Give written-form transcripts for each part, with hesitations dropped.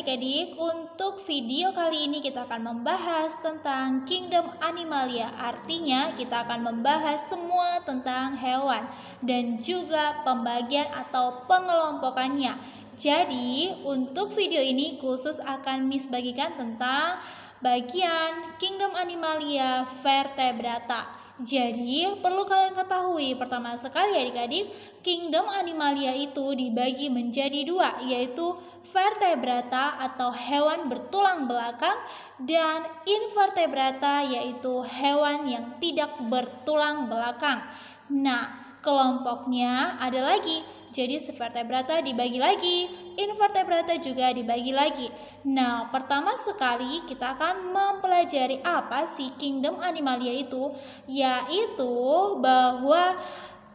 adik-adik, untuk video kali ini kita akan membahas tentang Kingdom Animalia. Artinya kita akan membahas semua tentang hewan dan juga pembagian atau pengelompokannya. Jadi untuk video ini khusus akan Miss bagikan tentang bagian Kingdom Animalia Vertebrata. Jadi perlu kalian ketahui pertama sekali adik-adik, Kingdom Animalia itu dibagi menjadi dua, yaitu vertebrata atau hewan bertulang belakang dan invertebrata yaitu hewan yang tidak bertulang belakang. Nah, kelompoknya ada lagi. Jadi vertebrata dibagi lagi, invertebrata juga dibagi lagi. Nah, pertama sekali kita akan mempelajari apa sih Kingdom Animalia itu, yaitu bahwa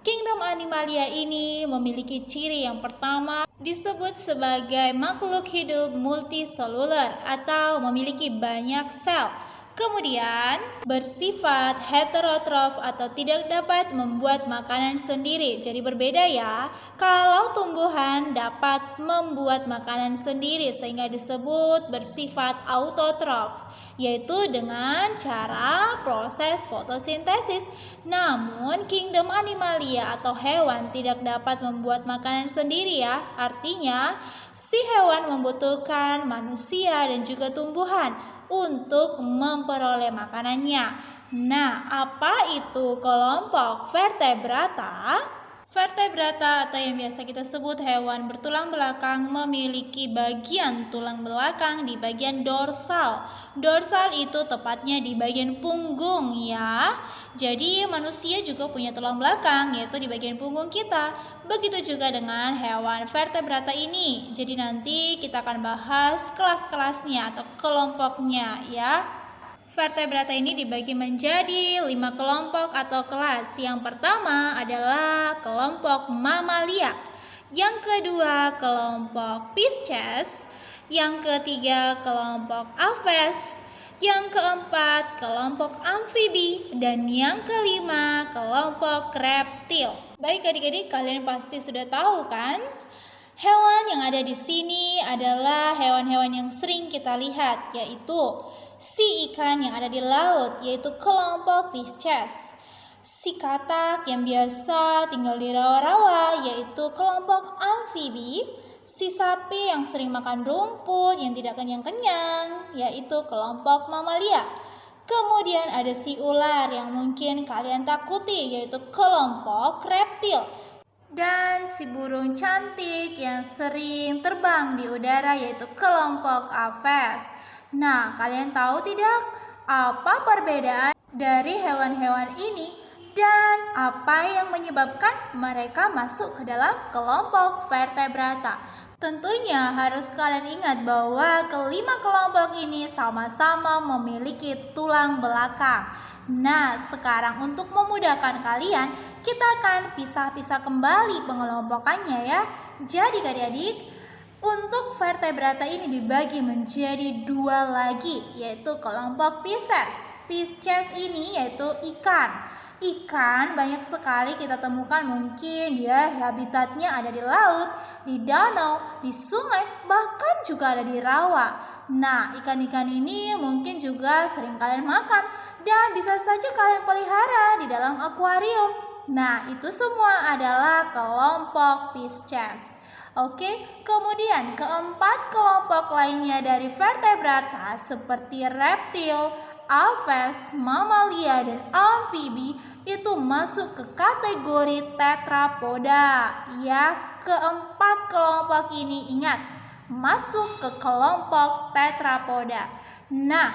Kingdom Animalia ini memiliki ciri yang pertama disebut sebagai makhluk hidup multiseluler atau memiliki banyak sel. Kemudian bersifat heterotrof atau tidak dapat membuat makanan sendiri. Jadi berbeda ya. Kalau tumbuhan dapat membuat makanan sendiri sehingga disebut bersifat autotrof, yaitu dengan cara proses fotosintesis. Namun Kingdom Animalia atau hewan tidak dapat membuat makanan sendiri ya. Artinya si hewan membutuhkan manusia dan juga tumbuhan untuk memperoleh makanannya. Nah, apa itu kelompok vertebrata? Vertebrata atau yang biasa kita sebut hewan bertulang belakang memiliki bagian tulang belakang di bagian dorsal. Dorsal itu tepatnya di bagian punggung ya. Jadi manusia juga punya tulang belakang yaitu di bagian punggung kita. Begitu juga dengan hewan vertebrata ini. Jadi nanti kita akan bahas kelas-kelasnya atau kelompoknya ya. Vertebrata ini dibagi menjadi 5 kelompok atau kelas. Yang pertama adalah kelompok mamalia. Yang kedua kelompok Pisces. Yang ketiga kelompok Aves. Yang keempat kelompok amfibi. Dan yang kelima kelompok reptil. Baik adik-adik, kalian pasti sudah tahu kan? Hewan yang ada di sini adalah hewan-hewan yang sering kita lihat, yaitu si ikan yang ada di laut, yaitu kelompok Pisces. Si katak yang biasa tinggal di rawa-rawa, yaitu kelompok amfibi. Si sapi yang sering makan rumput yang tidak kenyang-kenyang, yaitu kelompok mamalia. Kemudian ada si ular yang mungkin kalian takuti, yaitu kelompok reptil. Dan si burung cantik yang sering terbang di udara yaitu kelompok Aves. Nah, kalian tahu tidak apa perbedaan dari hewan-hewan ini dan apa yang menyebabkan mereka masuk ke dalam kelompok vertebrata? Tentunya harus kalian ingat bahwa kelima kelompok ini sama-sama memiliki tulang belakang. Nah, sekarang untuk memudahkan kalian, kita akan pisah-pisah kembali pengelompokannya ya. Jadi adik-adik, untuk vertebrata ini dibagi menjadi dua lagi, yaitu kelompok Pisces. Pisces ini yaitu ikan. Ikan banyak sekali kita temukan, mungkin dia habitatnya ada di laut, di danau, di sungai, bahkan juga ada di rawa. Nah, ikan-ikan ini mungkin juga sering kalian makan dan bisa saja kalian pelihara di dalam akuarium. Nah, itu semua adalah kelompok Pisces. Oke, kemudian keempat kelompok lainnya dari vertebrata seperti reptil, aves, mamalia, dan amfibi itu masuk ke kategori tetrapoda. Ya, keempat kelompok ini ingat, masuk ke kelompok tetrapoda. Nah,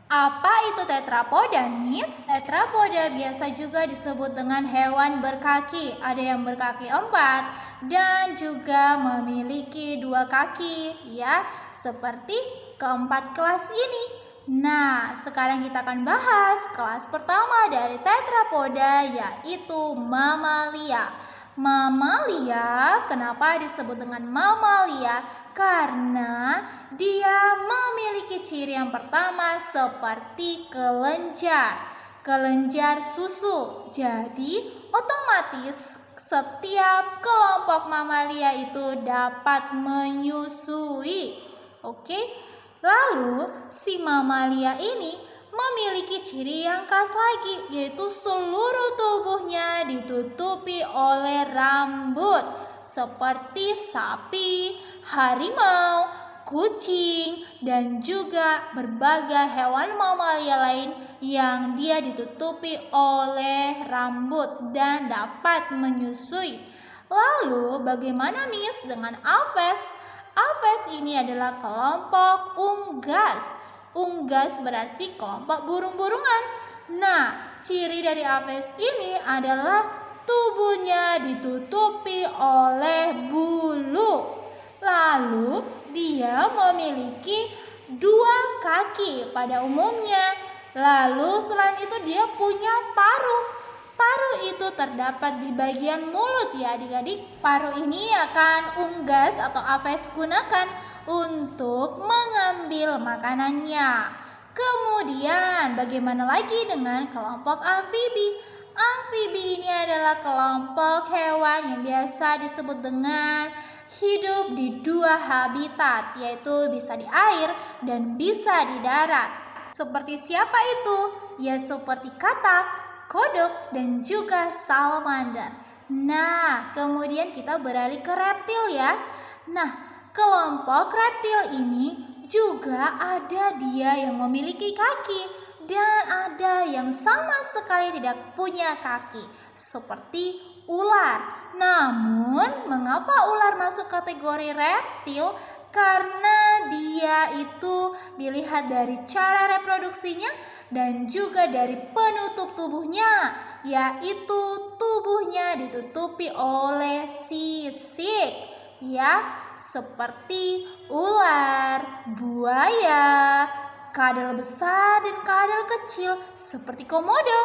apa itu tetrapoda, Nis? Tetrapoda biasa juga disebut dengan hewan berkaki. Ada yang berkaki 4 dan juga memiliki 2 kaki, ya, seperti keempat kelas ini. Nah, sekarang kita akan bahas kelas pertama dari tetrapoda, yaitu mamalia. Mamalia, kenapa disebut dengan mamalia? Karena dia memiliki ciri yang pertama seperti kelenjar. Kelenjar susu. Jadi otomatis setiap kelompok mamalia itu dapat menyusui. Oke. Lalu si mamalia ini memiliki ciri yang khas lagi, yaitu seluruh tubuhnya ditutupi oleh rambut seperti sapi, harimau, kucing, dan juga berbagai hewan mamalia lain yang dia ditutupi oleh rambut dan dapat menyusui. Lalu bagaimana Miss dengan Aves? Aves ini adalah kelompok unggas. Unggas berarti kelompok burung-burungan. Nah, ciri dari Aves ini adalah tubuhnya ditutupi oleh bulu. Lalu dia memiliki 2 kaki pada umumnya. Lalu selain itu dia punya paruh. Paruh itu terdapat di bagian mulut ya adik-adik. Paruh ini akan unggas atau Aves gunakan untuk mengambil makanannya. Kemudian bagaimana lagi dengan kelompok amfibi? Amfibi ini adalah kelompok hewan yang biasa disebut dengan hidup di 2 habitat, yaitu bisa di air dan bisa di darat. Seperti siapa itu? Ya seperti katak, kodok, dan juga salamander. Nah, kemudian kita beralih ke reptil ya. Nah, kelompok reptil ini juga ada dia yang memiliki kaki dan ada yang sama sekali tidak punya kaki, seperti ular. Namun, mengapa ular masuk kategori reptil? Karena dia itu dilihat dari cara reproduksinya dan juga dari penutup tubuhnya, yaitu tubuhnya ditutupi oleh sisik, ya, seperti ular, buaya, kadal besar dan kadal kecil seperti komodo.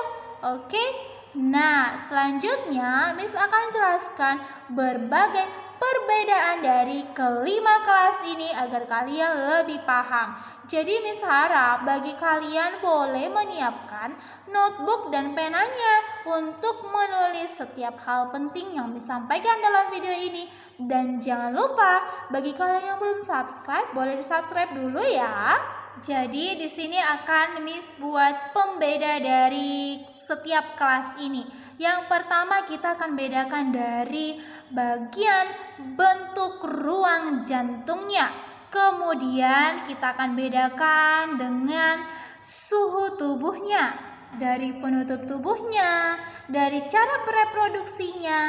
Oke. Nah, selanjutnya Miss akan jelaskan berbagai perbedaan dari kelima kelas ini agar kalian lebih paham. Jadi Miss harap bagi kalian boleh menyiapkan notebook dan penanya untuk menulis setiap hal penting yang disampaikan dalam video ini. Dan jangan lupa bagi kalian yang belum subscribe boleh di-subscribe dulu ya. Jadi di sini akan Miss buat pembeda dari setiap kelas ini. Yang pertama kita akan bedakan dari bagian bentuk ruang jantungnya. Kemudian kita akan bedakan dengan suhu tubuhnya, dari penutup tubuhnya, dari cara bereproduksinya,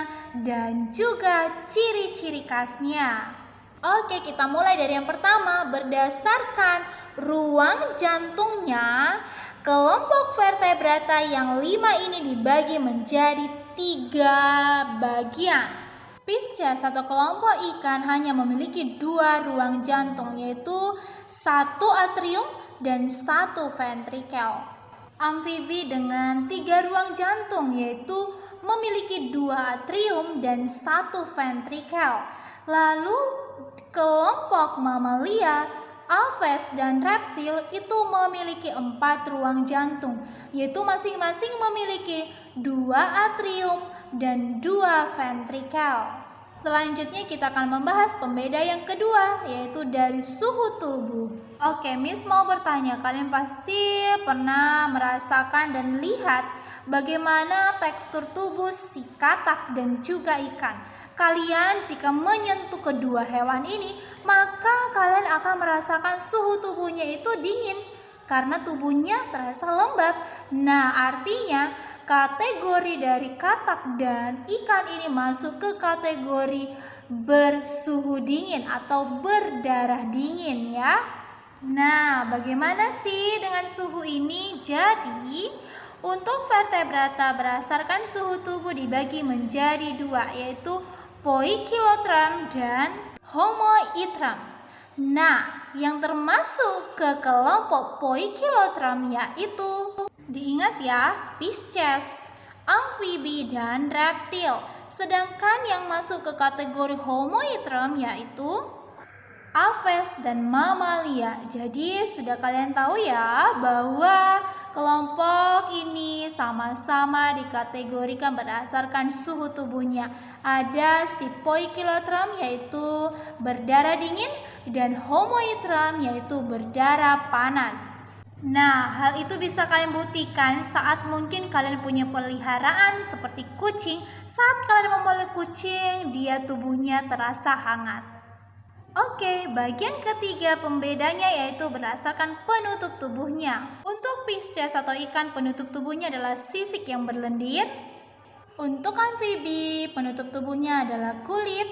dan juga ciri-ciri khasnya. Oke, kita mulai dari yang pertama. Berdasarkan ruang jantungnya, kelompok vertebrata yang 5 ini dibagi menjadi 3 bagian. Pisces atau kelompok ikan hanya memiliki 2 ruang jantung, yaitu 1 atrium dan 1 ventrikel. Amfibi dengan 3 ruang jantung, yaitu memiliki 2 atrium dan 1 ventrikel. Lalu kelompok mamalia, aves, dan reptil itu memiliki 4 ruang jantung, yaitu masing-masing memiliki 2 atrium dan 2 ventrikel. Selanjutnya kita akan membahas pembeda yang kedua, yaitu dari suhu tubuh. Oke, Miss mau bertanya, kalian pasti pernah merasakan dan lihat bagaimana tekstur tubuh si katak dan juga ikan. Kalian jika menyentuh kedua hewan ini, maka kalian akan merasakan suhu tubuhnya itu dingin karena tubuhnya terasa lembab. Nah, artinya kategori dari katak dan ikan ini masuk ke kategori bersuhu dingin atau berdarah dingin ya. Nah, bagaimana sih dengan suhu ini? Jadi, untuk vertebrata berdasarkan suhu tubuh dibagi menjadi 2, yaitu Poikilotram dan Homoittram. Nah, yang termasuk ke kelompok Poikilotram yaitu, diingat ya, Pisces, amfibi, dan reptil. Sedangkan yang masuk ke kategori Homoittram yaitu aves, dan mamalia. Jadi sudah kalian tahu ya bahwa kelompok ini sama-sama dikategorikan berdasarkan suhu tubuhnya. Ada si Poikilotrum yaitu berdarah dingin dan Homoiotrum yaitu berdarah panas. Nah, hal itu bisa kalian buktikan saat mungkin kalian punya peliharaan seperti kucing. Saat kalian memeluk kucing, dia tubuhnya terasa hangat. Oke, bagian ketiga pembedanya yaitu berdasarkan penutup tubuhnya. Untuk Pisces atau ikan, penutup tubuhnya adalah sisik yang berlendir. Untuk amfibi, penutup tubuhnya adalah kulit.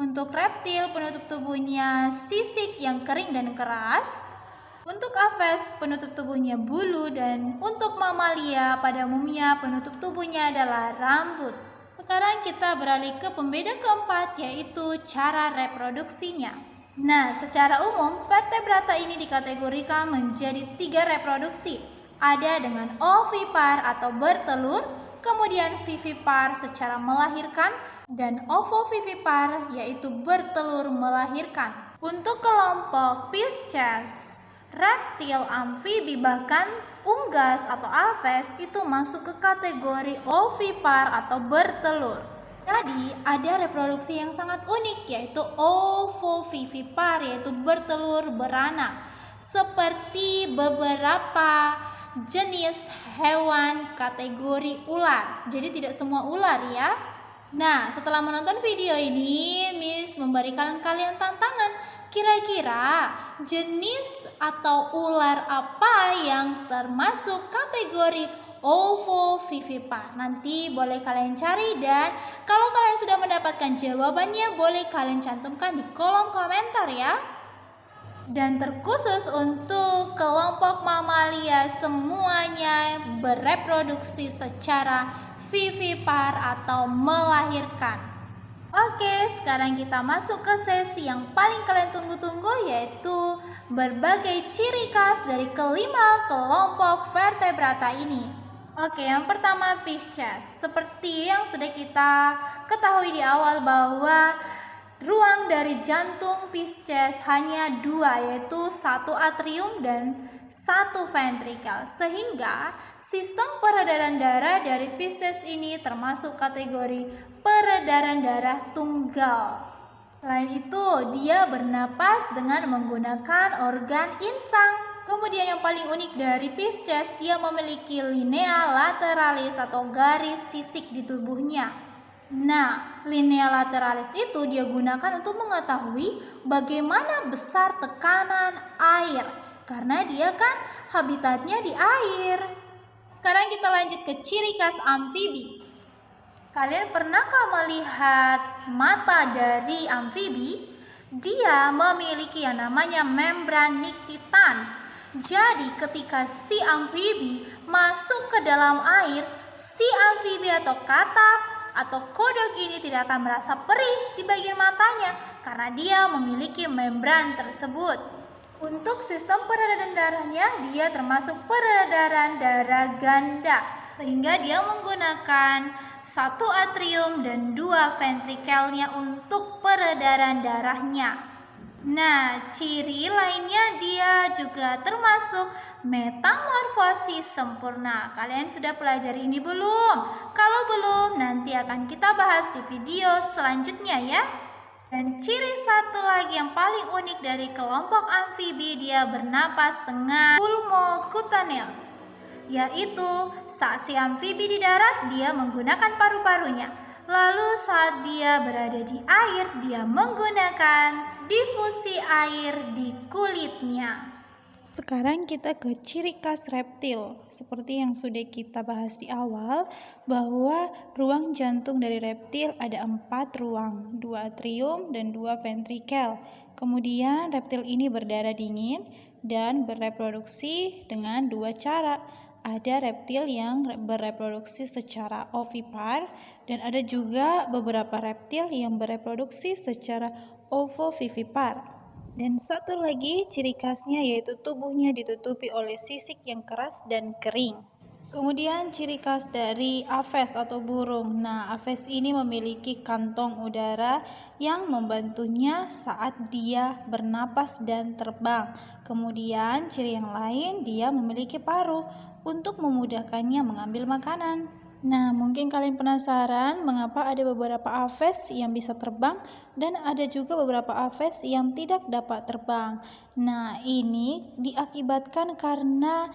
Untuk reptil, penutup tubuhnya sisik yang kering dan keras. Untuk aves, penutup tubuhnya bulu, dan untuk mamalia pada umumnya penutup tubuhnya adalah rambut. Sekarang kita beralih ke pembeda keempat, yaitu cara reproduksinya. Nah, secara umum vertebrata ini dikategorikan menjadi 3 reproduksi. Ada dengan ovipar atau bertelur, kemudian vivipar secara melahirkan, dan ovovivipar yaitu bertelur melahirkan. Untuk kelompok Pisces, reptil, amfibi, bahkan unggas atau aves itu masuk ke kategori ovipar atau bertelur. Jadi ada reproduksi yang sangat unik yaitu ovovivipar yaitu bertelur beranak. Seperti beberapa jenis hewan kategori ular. Jadi tidak semua ular ya. Nah, setelah menonton video ini, Miss memberikan kalian tantangan. Kira-kira jenis atau ular apa yang termasuk kategori ovovivipar? Nanti boleh kalian cari, dan kalau kalian sudah mendapatkan jawabannya, boleh kalian cantumkan di kolom komentar ya. Dan terkhusus untuk kelompok mamalia, semuanya bereproduksi secara vivipar atau melahirkan. Oke, sekarang kita masuk ke sesi yang paling kalian tunggu-tunggu, yaitu berbagai ciri khas dari kelima kelompok vertebrata ini. Oke, yang pertama Pisces. Seperti yang sudah kita ketahui di awal bahwa ruang dari jantung Pisces hanya 2, yaitu 1 atrium dan 1 ventrikel, sehingga sistem peredaran darah dari Pisces ini termasuk kategori peredaran darah tunggal. Selain itu, dia bernapas dengan menggunakan organ insang. Kemudian yang paling unik dari Pisces, dia memiliki linea lateralis atau garis sisik di tubuhnya. Nah, linea lateralis itu dia gunakan untuk mengetahui bagaimana besar tekanan air, karena dia kan habitatnya di air. Sekarang kita lanjut ke ciri khas amfibi. Kalian pernahkah melihat mata dari amfibi? Dia memiliki yang namanya membran nictitans. Jadi ketika si amfibi masuk ke dalam air, si amfibi atau katak atau kodok ini tidak akan merasa perih di bagian matanya karena dia memiliki membran tersebut. Untuk sistem peredaran darahnya, dia termasuk peredaran darah ganda, sehingga dia menggunakan 1 atrium dan 2 ventrikelnya untuk peredaran darahnya. Nah, ciri lainnya dia juga termasuk metamorfosis sempurna. Kalian sudah pelajari ini belum? Kalau belum, nanti akan kita bahas di video selanjutnya ya. Dan ciri satu lagi yang paling unik dari kelompok amfibi, dia bernapas dengan pulmocutaneous, yaitu saat si amfibi di darat dia menggunakan paru-parunya, lalu saat dia berada di air dia menggunakan difusi air di kulitnya. Sekarang kita ke ciri khas reptil. Seperti yang sudah kita bahas di awal, bahwa ruang jantung dari reptil ada 4 ruang, 2 atrium dan 2 ventrikel. Kemudian reptil ini berdarah dingin dan bereproduksi dengan 2 cara. Ada reptil yang bereproduksi secara ovipar dan ada juga beberapa reptil yang bereproduksi secara ovovivipar. Dan satu lagi ciri khasnya yaitu tubuhnya ditutupi oleh sisik yang keras dan kering. Kemudian ciri khas dari aves atau burung. Nah, aves ini memiliki kantong udara yang membantunya saat dia bernapas dan terbang. Kemudian ciri yang lain, dia memiliki paruh untuk memudahkannya mengambil makanan. Nah, mungkin kalian penasaran mengapa ada beberapa aves yang bisa terbang dan ada juga beberapa aves yang tidak dapat terbang. Nah, ini diakibatkan karena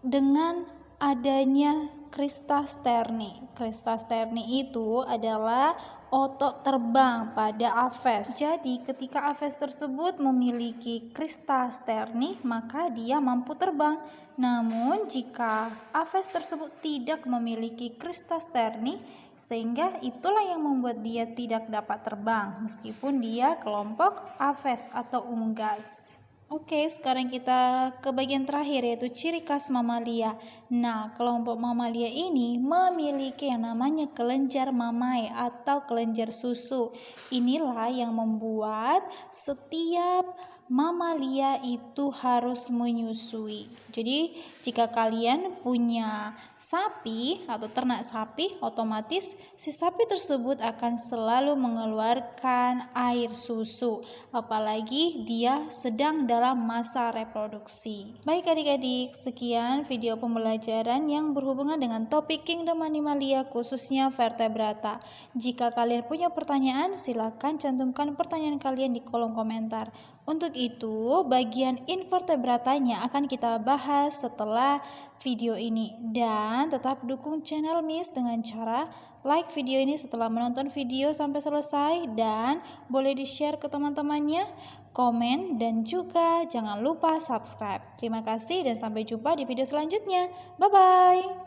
dengan adanya crista sterni. Crista sterni itu adalah otot terbang pada aves. Jadi ketika aves tersebut memiliki crista sterni, maka dia mampu terbang. Namun jika aves tersebut tidak memiliki crista sterni, sehingga itulah yang membuat dia tidak dapat terbang meskipun dia kelompok aves atau unggas. Oke, sekarang kita ke bagian terakhir yaitu ciri khas mamalia. Nah, kelompok mamalia ini memiliki yang namanya kelenjar mamai atau kelenjar susu. Inilah yang membuat setiap mamalia itu harus menyusui. Jadi, jika kalian punya sapi atau ternak sapi, otomatis si sapi tersebut akan selalu mengeluarkan air susu, apalagi dia sedang dalam masa reproduksi. Baik adik-adik, sekian video pembelajaran yang berhubungan dengan topik Kingdom Animalia khususnya vertebrata. Jika kalian punya pertanyaan, silakan cantumkan pertanyaan kalian di kolom komentar. Untuk itu, bagian invertebratanya akan kita bahas setelah video ini. Dan tetap dukung channel Miss dengan cara like video ini setelah menonton video sampai selesai, dan boleh di-share ke teman-temannya, komen, dan juga jangan lupa subscribe. Terima kasih dan sampai jumpa di video selanjutnya. Bye-bye.